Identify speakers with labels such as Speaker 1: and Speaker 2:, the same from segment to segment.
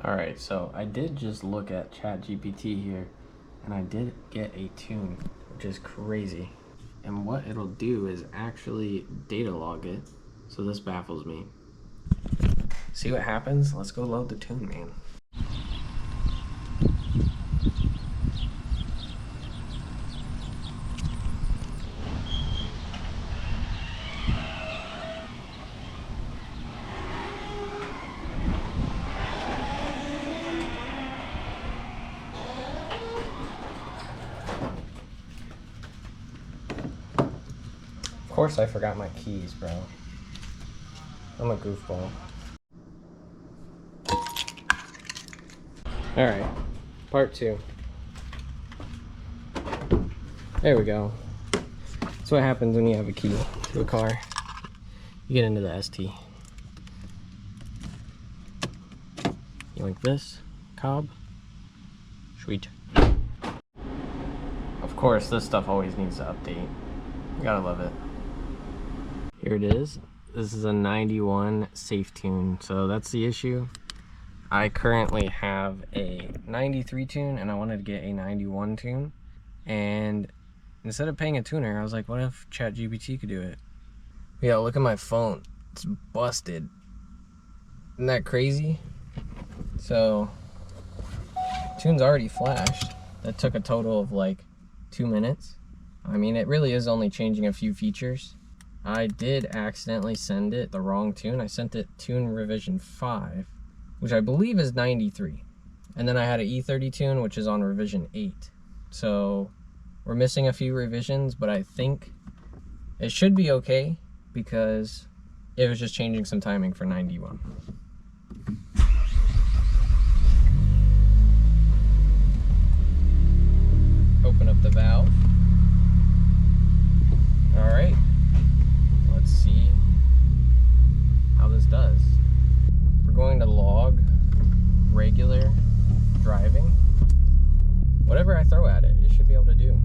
Speaker 1: Alright, so I did just look at ChatGPT here, and I did get a tune, which is crazy. And what it'll do is actually data log it, so this baffles me. See what happens? Let's go load the tune, man. Of course I forgot my keys, bro. I'm a goofball. Alright, part 2. There we go. That's what happens when you have a key to a car. You get into the ST. You like this? Cobb? Sweet. Of course, this stuff always needs to update. You gotta love it. Here it is. This is a 91 safe tune, so that's the issue. I currently have a 93 tune and I wanted to get a 91 tune, and instead of paying a tuner, I was like, what if ChatGPT could do it? Yeah, look at my phone. It's busted. Isn't that crazy? So, tune's already flashed. That took a total of like 2 minutes. I mean, it really is only changing a few features. I did accidentally send it the wrong tune. I sent it tune revision 5, which I believe is 93. And then I had an E30 tune, which is on revision 8. So we're missing a few revisions, but I think it should be okay because it was just changing some timing for 91. Open up the valve. All right. Let's see how this does. We're going to log regular driving. Whatever I throw at it, it should be able to do.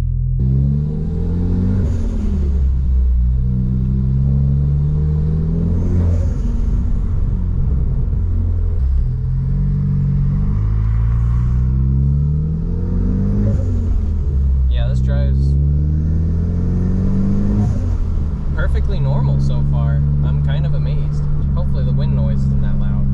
Speaker 1: Yeah, this drives perfectly normal so far. I'm kind of amazed. Hopefully the wind noise isn't that loud.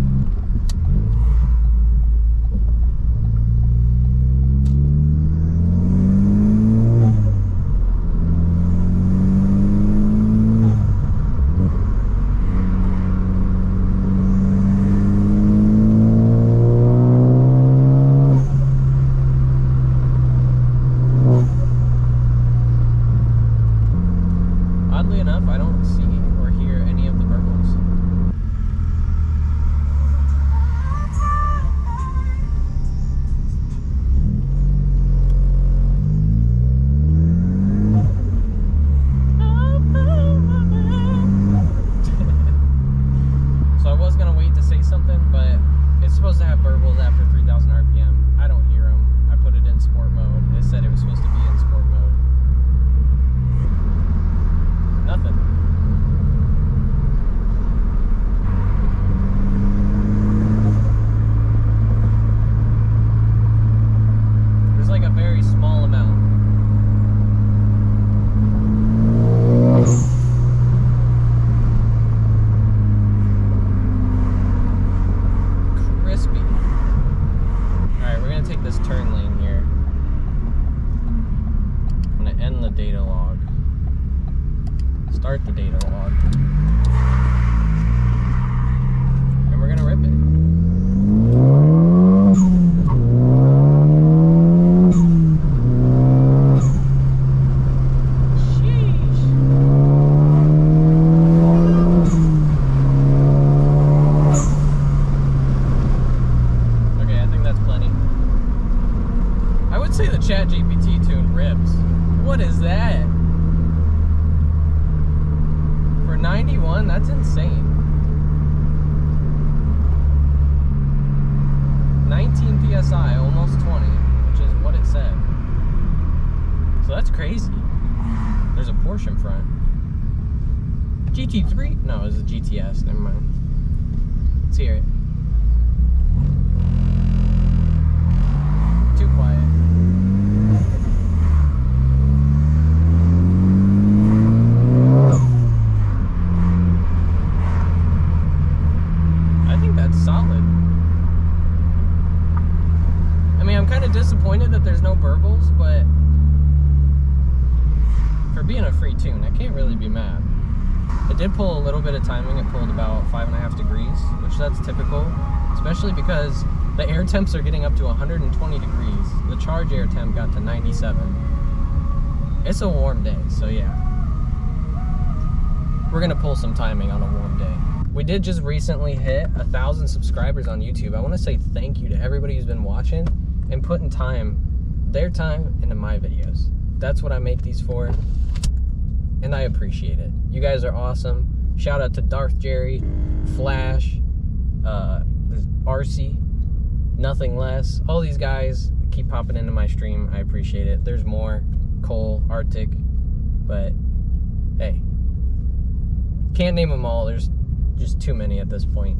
Speaker 1: Oddly enough, I don't see or hear any of the burbles. So I was gonna wait to say something, but it's supposed to have burbles after 3,000 RPM. I don't hear them. I put it in sport mode. It said it was supposed to be in sport mode. Nothing. There's like a very small amount. Crispy. Alright, we're gonna take this turn lane here. I'm gonna end the data log. Start the data log. And we're gonna rip it. Sheesh. Okay, I think that's plenty. I would say the ChatGPT tune rips. What is that? 91? That's insane. 19 PSI, almost 20, which is what it said. So that's crazy. There's a Porsche in front. GT3? No, it's a GTS, never mind. Let's hear it. disappointed that there's no burbles, but for being a free tune, I can't really be mad. It did pull a little bit of timing. It pulled about 5.5 degrees, which that's typical, especially because the air temps are getting up to 120 degrees. The charge air temp got to 97. It's a warm day, so yeah. We're gonna pull some timing on a warm day. We did just recently hit 1,000 subscribers on YouTube. I wanna say thank you to everybody who's been watching and putting their time into my videos. That's what I make these for, and I appreciate it. You guys are awesome. Shout out to Darth Jerry, Flash, RC, Nothing Less. All these guys keep popping into my stream. I appreciate it. There's more. Cole, Arctic, but hey, can't name them all. There's just too many at this point,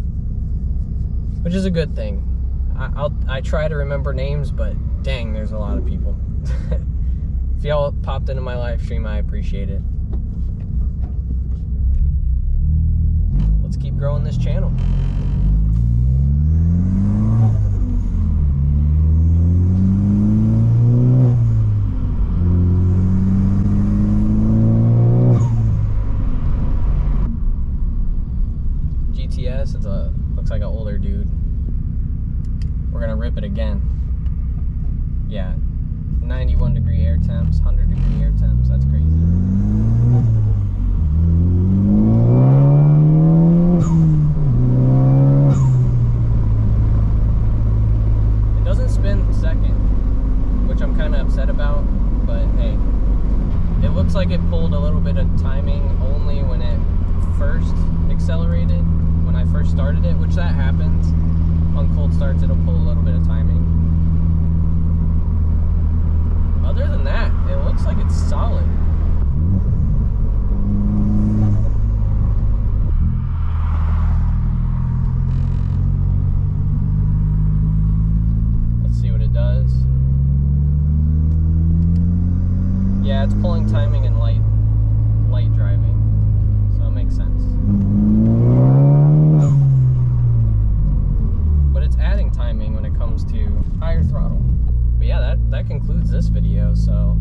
Speaker 1: which is a good thing. I try to remember names, but dang, there's a lot of people. If y'all popped into my live stream, I appreciate it. Let's keep growing this channel. GTS, looks like an older dude. We're gonna rip it again. Yeah, 91 degree air temps, 100 degree air temps, that's crazy. It doesn't spin second, which I'm kind of upset about, but hey, it looks like it pulled a little bit of timing only when it first accelerated, when I first started it, which that happens. On cold starts, it'll pull a little bit of timing. Other than that, it looks like it's solid. Let's see what it does. Yeah, it's pulling timing in light driving, so it makes sense. But it's adding timing when it comes to higher throttle. But yeah, that concludes this video, so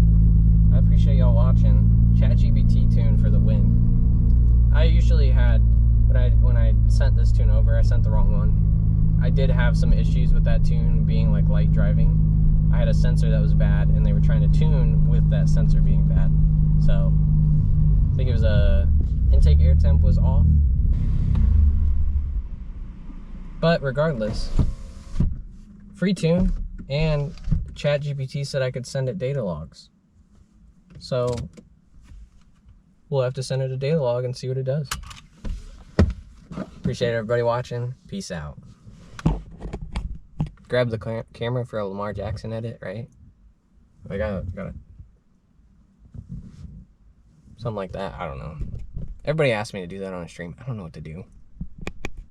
Speaker 1: I appreciate y'all watching. ChatGPT tune for the win. I usually had, when I sent this tune over, I sent the wrong one. I did have some issues with that tune being like light driving. I had a sensor that was bad, and they were trying to tune with that sensor being bad. So I think it was intake air temp was off. But regardless, free tune, and ChatGPT said I could send it data logs. So we'll have to send it a data log and see what it does. Appreciate everybody watching. Peace out. Grab the camera for a Lamar Jackson edit, right? I gotta something like that. I don't know. Everybody asked me to do that on a stream. I don't know what to do.